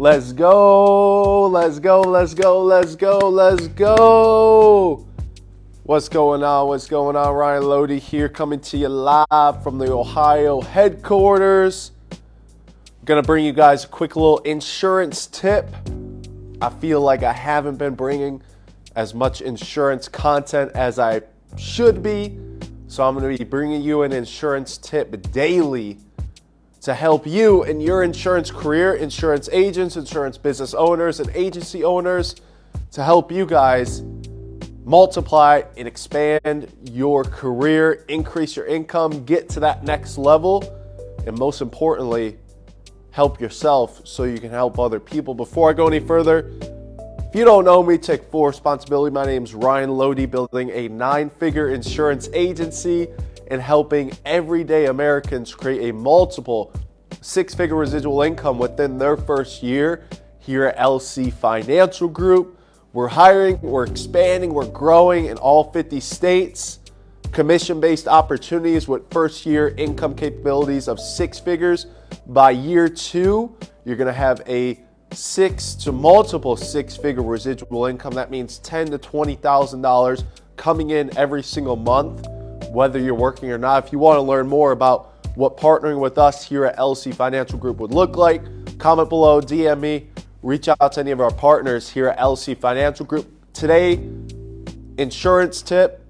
Let's go. Let's go. Let's go. Let's go. Let's go. What's going on? What's going on? Ryan Loede here, coming to you live from the Ohio headquarters. I'm going to bring you guys a quick little insurance tip. I feel like I haven't been bringing as much insurance content as I should be. So I'm going to be bringing you an insurance tip daily to help you in your insurance career, insurance agents, insurance business owners, and agency owners, to help you guys multiply and expand your career, increase your income, get to that next level, and most importantly, help yourself so you can help other people. Before I go any further, if you don't know me, take full responsibility. My name is Ryan Loede, building a 9-figure insurance agency and helping everyday Americans create a multiple 6-figure residual income within their first year here at LC Financial Group. We're hiring, we're expanding, we're growing in all 50 states. Commission-based opportunities with first-year income capabilities of 6 figures. By year 2, you're going to have a multiple 6-figure residual income. That means $10,000 to $20,000 coming in every single month, whether you're working or not. If you want to learn more about what partnering with us here at LC Financial Group would look like, comment below, DM me, reach out to any of our partners here at LC Financial Group. Today, insurance tip.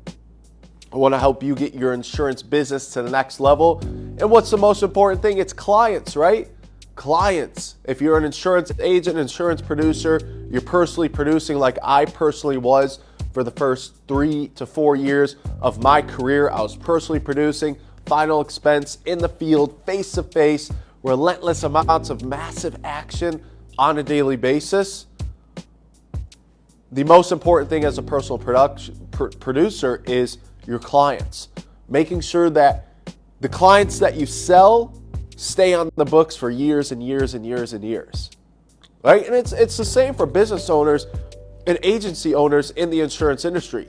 I want to help you get your insurance business to the next level. And what's the most important thing? It's clients, right? Clients. If you're an insurance agent, insurance producer, you're personally producing like I personally was for the first 3 to 4 years of my career. I was personally producing, final expense in the field, face to face, relentless amounts of massive action on a daily basis. The most important thing as a personal producer is your clients. Making sure that the clients that you sell stay on the books for years and years and years and years, right? And it's the same for business owners and agency owners in the insurance industry.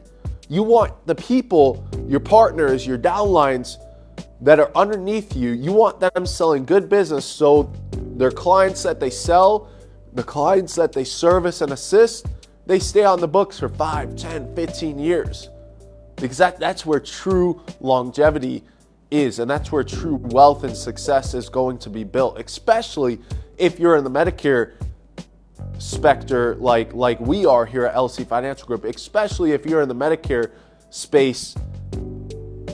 You want the people, your partners, your downlines that are underneath you, you want them selling good business so their clients that they sell, the clients that they service and assist, they stay on the books for 5, 10, 15 years. Because that's where true longevity is, and that's where true wealth and success is going to be built, especially if you're in the Medicare specter like we are here at LC Financial Group. Especially if you're in the Medicare space,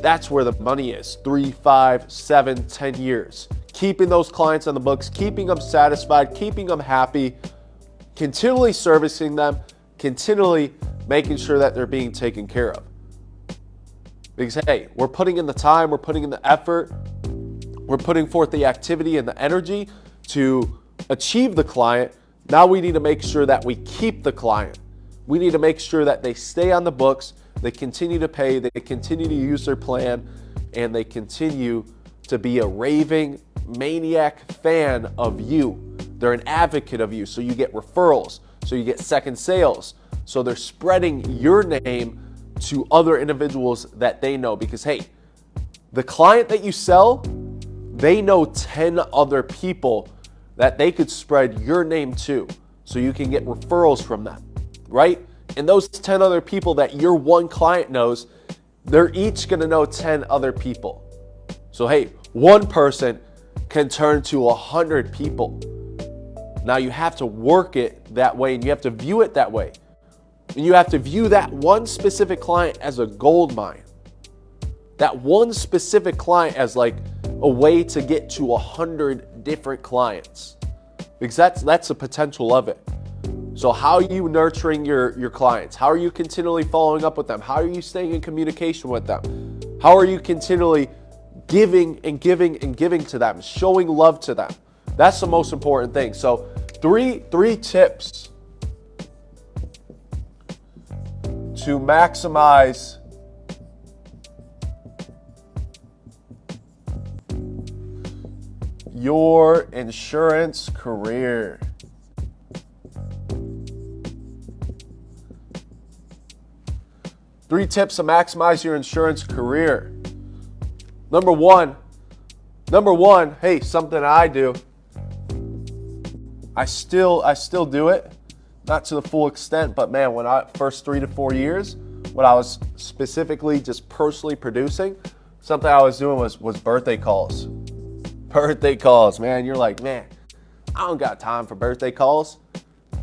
that's where the money is. 3, 5, 7, 10 years. Keeping those clients on the books, keeping them satisfied, keeping them happy, continually servicing them, continually making sure that they're being taken care of. Because, hey, we're putting in the time, we're putting in the effort, we're putting forth the activity and the energy to achieve the client. Now we need to make sure that we keep the client. We need to make sure that they stay on the books, they continue to pay, they continue to use their plan, and they continue to be a raving maniac fan of you. They're an advocate of you, so you get referrals, so you get second sales, so they're spreading your name to other individuals that they know. Because, hey, the client that you sell, they know 10 other people that they could spread your name to, so you can get referrals from them, right? And those 10 other people that your one client knows, they're each going to know 10 other people. So, hey, one person can turn to 100 people. Now you have to work it that way, and you have to view it that way. And you have to view that one specific client as a gold mine. That one specific client as like a way to get to 100 different clients. Because that's the potential of it. So how are you nurturing your clients? How are you continually following up with them? How are you staying in communication with them? How are you continually giving and giving and giving to them, showing love to them? That's the most important thing. So three tips to maximize your insurance career. Three tips to maximize your insurance career. Number one, hey, something I do. I still do it, not to the full extent, but man, when I first 3 to 4 years, when I was specifically just personally producing, something I was doing was birthday calls. Birthday calls, man. You're like, man, I don't got time for birthday calls.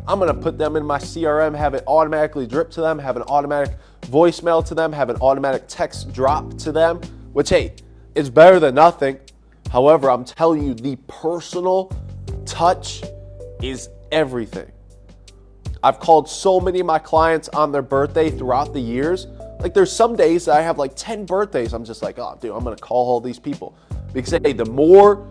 I'm gonna put them in my CRM, have it automatically drip to them, have an automatic voicemail to them, have an automatic text drop to them, which, hey, it's better than nothing. However, I'm telling you, the personal touch is everything. I've called so many of my clients on their birthday throughout the years. Like, there's some days that I have like 10 birthdays. I'm just like, oh, dude, I'm gonna call all these people. Because, hey, the more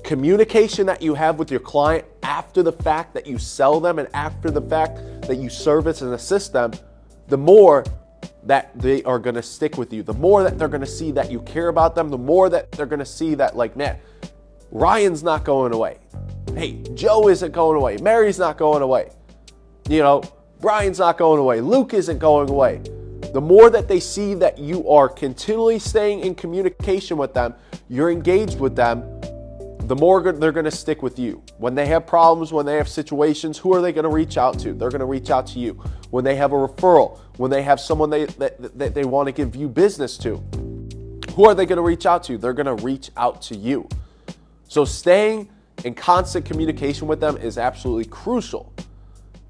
communication that you have with your client after the fact that you sell them and after the fact that you service and assist them, the more that they are going to stick with you, the more that they're going to see that you care about them, the more that they're going to see that, like, man, Ryan's not going away. Hey, Joe isn't going away. Mary's not going away. You know, Brian's not going away. Luke isn't going away. The more that they see that you are continually staying in communication with them, you're engaged with them, the more they're going to stick with you. When they have problems, when they have situations, who are they going to reach out to? They're going to reach out to you. When they have a referral, when they have someone that they want to give you business to, who are they going to reach out to? They're going to reach out to you. So staying in constant communication with them is absolutely crucial.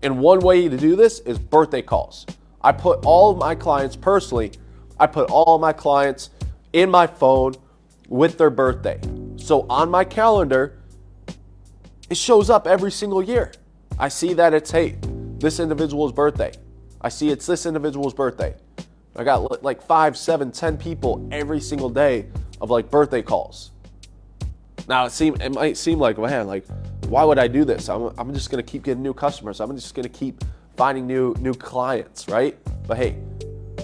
And one way to do this is birthday calls. I put all of my clients personally, I put all of my clients in my phone with their birthday. So on my calendar, it shows up every single year. I see that it's, hey, this individual's birthday. I see it's this individual's birthday. I got like 5, 7, 10 people every single day of like birthday calls. Now it might seem like, man, like, why would I do this? I'm just gonna keep getting new customers. I'm just gonna keep finding new clients, right? But hey,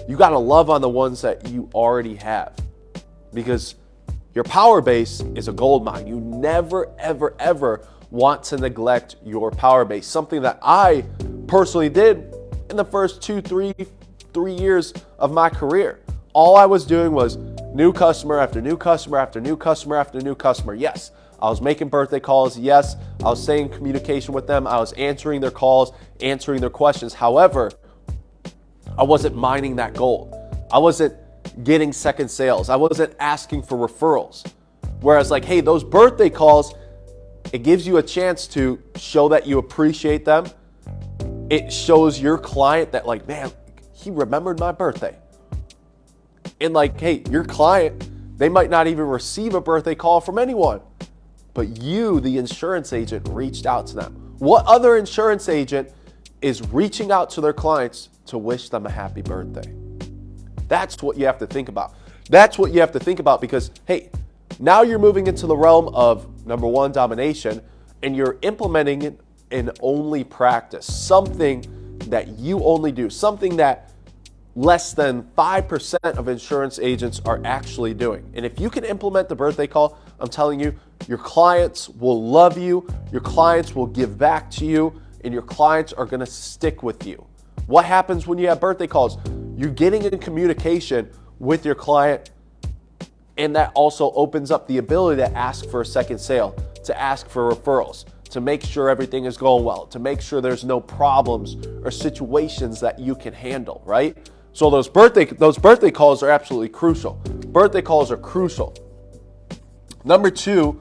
you gotta love on the ones that you already have, because your power base is a gold mine. You never, ever, ever want to neglect your power base. Something that I personally did in the first 3 years of my career. All I was doing was new customer after new customer after new customer after new customer. Yes, I was making birthday calls. Yes, I was staying in communication with them. I was answering their calls, answering their questions. However, I wasn't mining that gold. I wasn't getting second sales. I wasn't asking for referrals. Whereas, like, hey, those birthday calls, it gives you a chance to show that you appreciate them. It shows your client that, like, man, he remembered my birthday. And like, hey, your client, they might not even receive a birthday call from anyone, but you, the insurance agent, reached out to them. What other insurance agent is reaching out to their clients to wish them a happy birthday? That's what you have to think about. That's what you have to think about, because, hey, now you're moving into the realm of, number one, domination, and you're implementing it in only practice, something that you only do, something that less than 5% of insurance agents are actually doing. And if you can implement the birthday call, I'm telling you, your clients will love you, your clients will give back to you, and your clients are gonna stick with you. What happens when you have birthday calls? You're getting in communication with your client, and that also opens up the ability to ask for a second sale, to ask for referrals, to make sure everything is going well, to make sure there's no problems or situations that you can handle, right? So those birthday calls are absolutely crucial. Birthday calls are crucial. Number two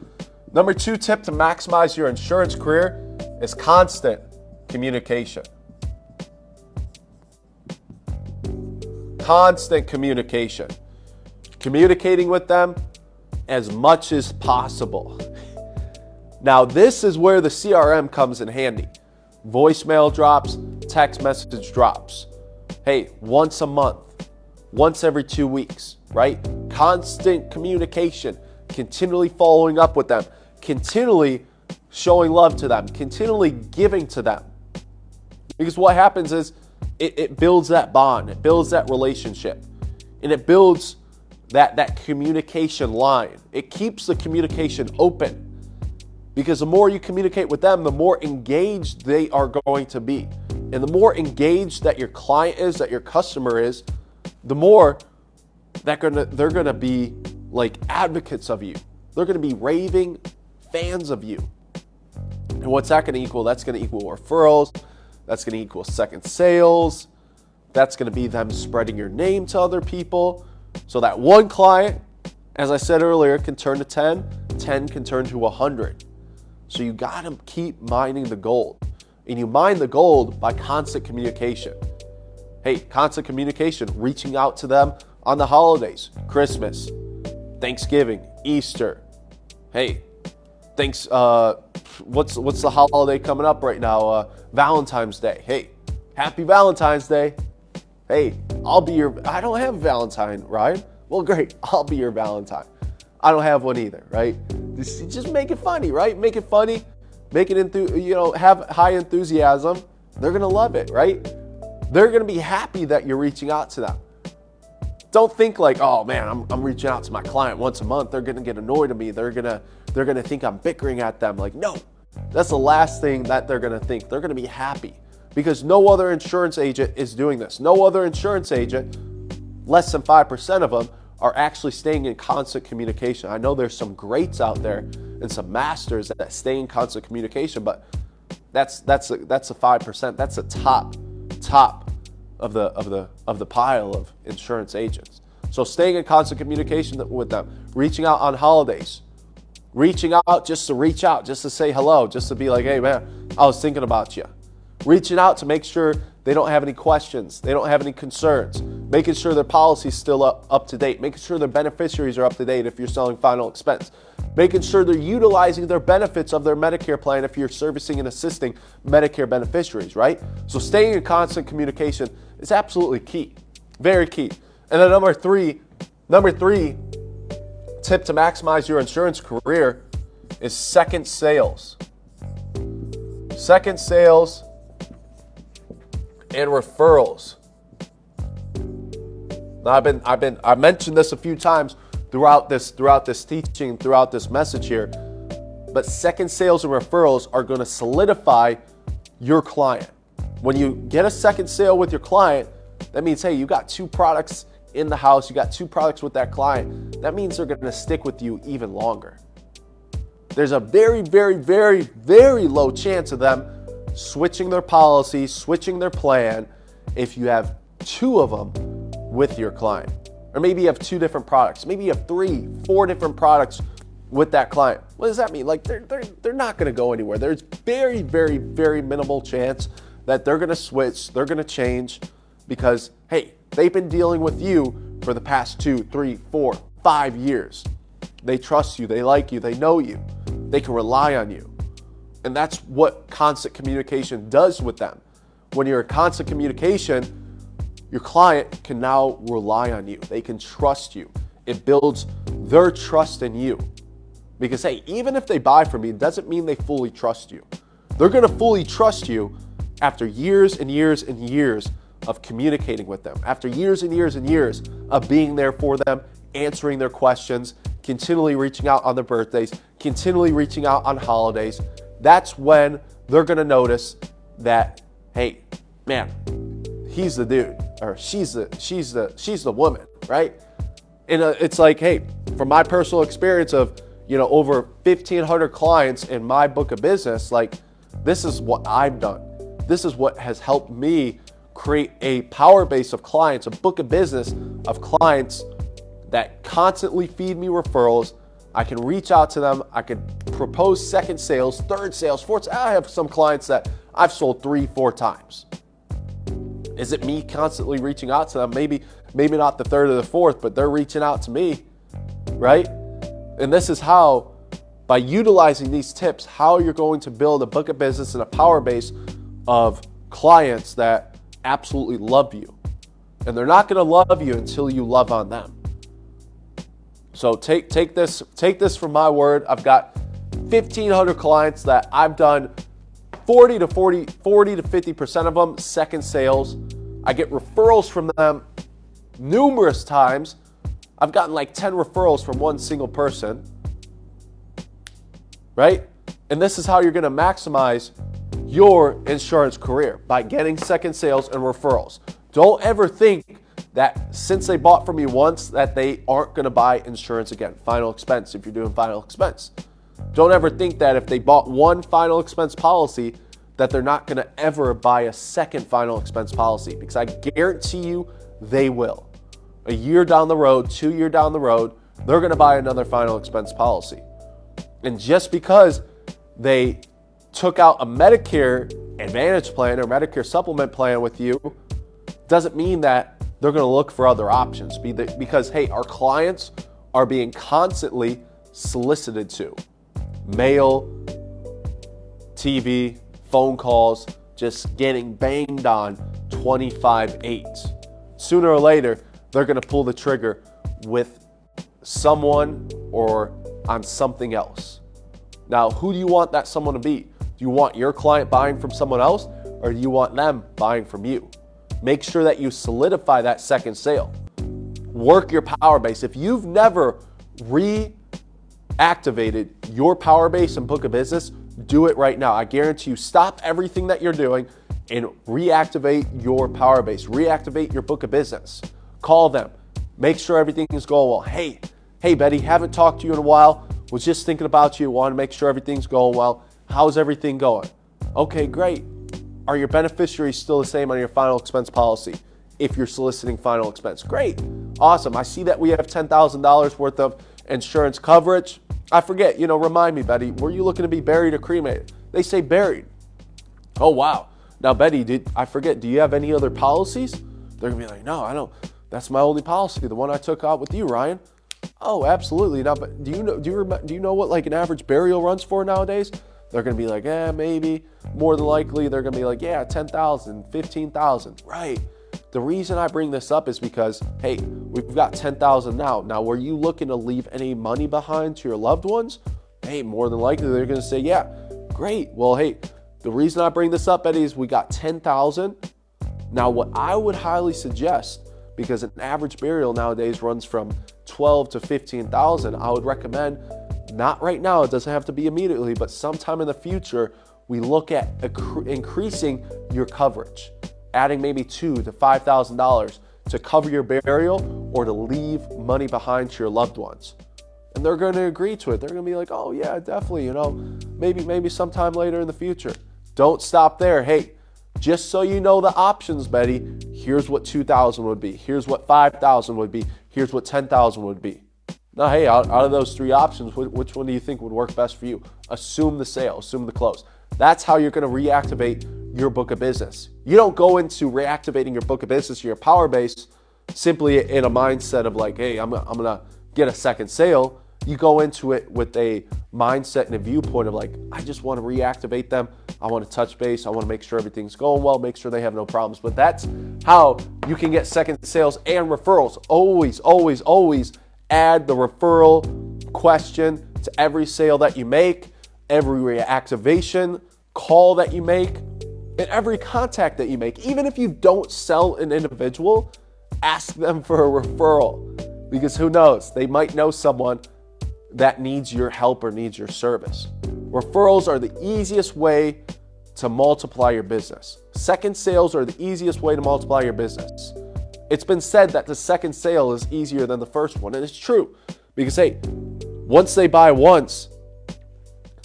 tip to maximize your insurance career is constant communication. Constant communication. Communicating with them as much as possible. Now, this is where the CRM comes in handy. Voicemail drops, text message drops. Hey, once a month, once every 2 weeks, right? Constant communication, continually following up with them, continually showing love to them, continually giving to them. Because what happens is it builds that bond, it builds that relationship, and it builds that communication line. It keeps the communication open, because the more you communicate with them, the more engaged they are going to be. And the more engaged that your client is, that your customer is, the more that they're gonna be like advocates of you. They're gonna be raving fans of you. And what's that going to equal? That's going to equal referrals. That's going to equal second sales. That's going to be them spreading your name to other people. So that one client, as I said earlier, can turn to 10. 10 can turn to 100. So you got to keep mining the gold. And you mine the gold by constant communication. Hey, constant communication, reaching out to them on the holidays, Christmas, Thanksgiving, Easter. Hey, thanks. What's the holiday coming up right now? Valentine's Day. Hey, happy Valentine's Day. Hey, I don't have a Valentine, Ryan. Well, great. I'll be your Valentine. I don't have one either, right? Just make it funny, right? Make it funny. Make it have high enthusiasm. They're going to love it, right? They're going to be happy that you're reaching out to them. Don't think like, oh man, I'm reaching out to my client once a month. They're going to get annoyed at me. They're going to think I'm bickering at them. Like, no, that's the last thing that they're going to think. They're going to be happy because no other insurance agent is doing this. No other insurance agent, less than 5% of them, are actually staying in constant communication. I know there's some greats out there and some masters that stay in constant communication, but that's a 5%. That's the top of the pile of insurance agents. So staying in constant communication with them, reaching out on holidays, reaching out just to reach out, just to say hello, just to be like, hey man, I was thinking about you. Reaching out to make sure they don't have any questions, they don't have any concerns, making sure their policy's still up to date, making sure their beneficiaries are up to date if you're selling final expense, making sure they're utilizing their benefits of their Medicare plan if you're servicing and assisting Medicare beneficiaries, right? So staying in constant communication is absolutely key, very key. And then number three tip to maximize your insurance career is second sales. Second sales and referrals. Now I've mentioned this a few times throughout this teaching, throughout this message here, but second sales and referrals are going to solidify your client. When you get a second sale with your client, that means, hey, you got two products in the house, you got two products with that client. That means they're going to stick with you even longer. There's a very, very, very, very low chance of them switching their policy, switching their plan if you have two of them with your client. Or maybe you have two different products. Maybe you have 3, 4 different products with that client. What does that mean? Like they're not going to go anywhere. There's very, very, very minimal chance that they're going to switch, they're going to change because, hey, they've been dealing with you for the past 2, 3, 4, 5 years. They trust you, they like you, they know you, they can rely on you. And that's what constant communication does with them. When you're in constant communication, your client can now rely on you. They can trust you. It builds their trust in you. Because, hey, even if they buy from you, it doesn't mean they fully trust you. They're going to fully trust you after years and years and years of communicating with them, after years and years and years of being there for them, answering their questions, continually reaching out on their birthdays, continually reaching out on holidays. That's when they're going to notice that, hey, man, he's the dude, or she's the woman, right? And it's like, hey, from my personal experience of, over 1,500 clients in my book of business, like, this is what I've done. This is what has helped me create a power base of clients, a book of business of clients that constantly feed me referrals. I can reach out to them. I can propose second sales, third sales, fourth. I have some clients that I've sold 3, 4 times. Is it me constantly reaching out to them? Maybe not the third or the fourth, but they're reaching out to me, right? And this is how, by utilizing these tips, how you're going to build a book of business and a power base of clients that absolutely love you. And they're not going to love you until you love on them. So take this from my word. I've got 1,500 clients that I've done 40 to 50% of them second sales. I get referrals from them numerous times. I've gotten like 10 referrals from one single person, right? And this is how you're going to maximize your insurance career, by getting second sales and referrals. Don't ever think that since they bought from you once that they aren't going to buy insurance again. Final expense, if you're doing final expense. Don't ever think that if they bought one final expense policy that they're not going to ever buy a second final expense policy, because I guarantee you they will. A year down the road, 2 years down the road, they're going to buy another final expense policy. And just because they took out a Medicare Advantage plan or Medicare supplement plan with you doesn't mean that they're going to look for other options, because, hey, our clients are being constantly solicited to. Mail, TV, phone calls, just getting banged on 25/8. Sooner or later, they're going to pull the trigger with someone or on something else. Now, who do you want that someone to be? Do you want your client buying from someone else, or do you want them buying from you? Make sure that you solidify that second sale. Work your power base. If you've never reactivated your power base and book of business, do it right now. I guarantee you, stop everything that you're doing and reactivate your power base. Reactivate your book of business. Call them. Make sure everything is going well. Hey, Betty, haven't talked to you in a while. Was just thinking about you. Want to make sure everything's going well. How's everything going? Okay, great. Are your beneficiaries still the same on your final expense policy? If you're soliciting final expense, great. Awesome. I see that we have $10,000 worth of insurance coverage. I forget, remind me, Betty, were you looking to be buried or cremated? They say buried. Oh, wow. Now, Betty, I forget, do you have any other policies? They're going to be like, no, I don't. That's my only policy, the one I took out with you, Ryan. Oh, absolutely. Now, but do you know what like an average burial runs for nowadays? They're going to be like, maybe. More than likely, they're going to be like, yeah, 10,000, 15,000. Right. The reason I bring this up is because, hey, we've got 10,000 now. Now, were you looking to leave any money behind to your loved ones? Hey, more than likely, they're going to say, yeah, great. Well, hey, the reason I bring this up, Eddie, is we got 10,000. Now, what I would highly suggest, because an average burial nowadays runs from 12 to 15,000, I would recommend, not right now, it doesn't have to be immediately, but sometime in the future, we look at increasing your coverage, adding maybe $2,000 to $5,000 to cover your burial or to leave money behind to your loved ones. And they're going to agree to it. They're going to be like, oh yeah, definitely, maybe sometime later in the future. Don't stop there. Hey, just so you know the options, Betty, here's what 2,000 would be. Here's what 5,000 would be. Here's what 10,000 would be. Now, hey, out of those three options, which one do you think would work best for you? Assume the sale, assume the close. That's how you're going to reactivate your book of business. You don't go into reactivating your book of business, your power base, simply in a mindset of like, hey, I'm going to get a second sale. You go into it with a mindset and a viewpoint of like, I just want to reactivate them. I want to touch base. I want to make sure everything's going well, make sure they have no problems. But that's how you can get second sales and referrals. Always, always, always add the referral question to every sale that you make, every reactivation call that you make, and every contact that you make. Even if you don't sell an individual, ask them for a referral, because who knows, they might know someone that needs your help or needs your service. Referrals are the easiest way to multiply your business. Second sales are the easiest way to multiply your business. It's been said that the second sale is easier than the first one, and it's true, because hey, once they buy once,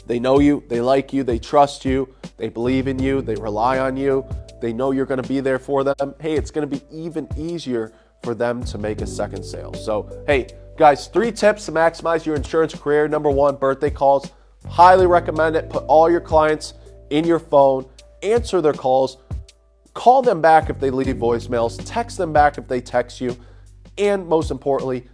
they know you, they like you, they trust you, they believe in you, they rely on you, they know you're going to be there for them. Hey, it's going to be even easier for them to make a second sale. So, hey, guys, 3 tips to maximize your insurance career. Number 1, birthday calls. Highly recommend it. Put all your clients in your phone, answer their calls, call them back if they leave voicemails, text them back if they text you, and most importantly,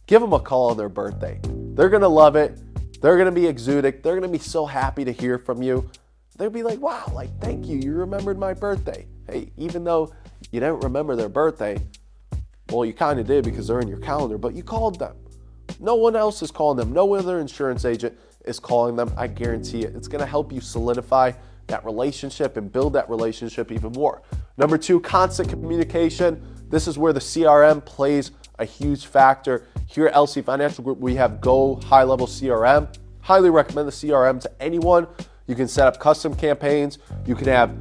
give them a call on their birthday. They're going to love it. They're going to be exudic. They're going to be so happy to hear from you. They'll be like, wow, like, thank you. You remembered my birthday. Hey, even though you didn't remember their birthday, well, you kind of did because they're in your calendar, but you called them. No one else is calling them. No other insurance agent is calling them. I guarantee it. It's going to help you solidify that relationship and build that relationship even more. Number 2, constant communication. This is where the CRM plays a huge factor. Here at LC Financial Group, we have Go High Level CRM. Highly recommend the CRM to anyone. You can set up custom campaigns. You can have,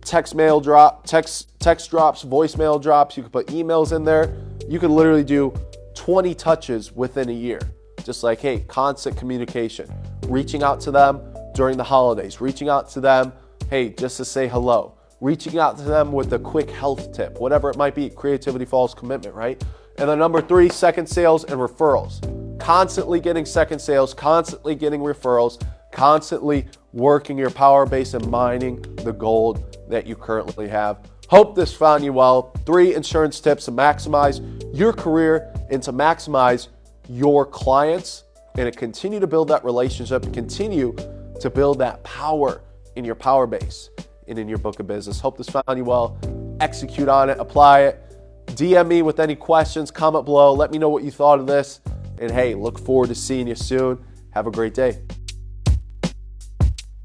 text drops, voicemail drops. You can put emails in there. You can literally do 20 touches within a year. Just like, hey, constant communication, reaching out to them during the holidays, reaching out to them, hey, just to say hello, reaching out to them with a quick health tip, whatever it might be. Creativity follows commitment, right? And then number 3, second sales and referrals. Constantly getting second sales, constantly getting referrals, constantly working your power base and mining the gold that you currently have. Hope this found you well. 3 insurance tips to maximize your career and to maximize your clients and to continue to build that relationship, continue to build that power in your power base and in your book of business. Hope this found you well. Execute on it, apply it. DM me with any questions, comment below. Let me know what you thought of this. And hey, look forward to seeing you soon. Have a great day.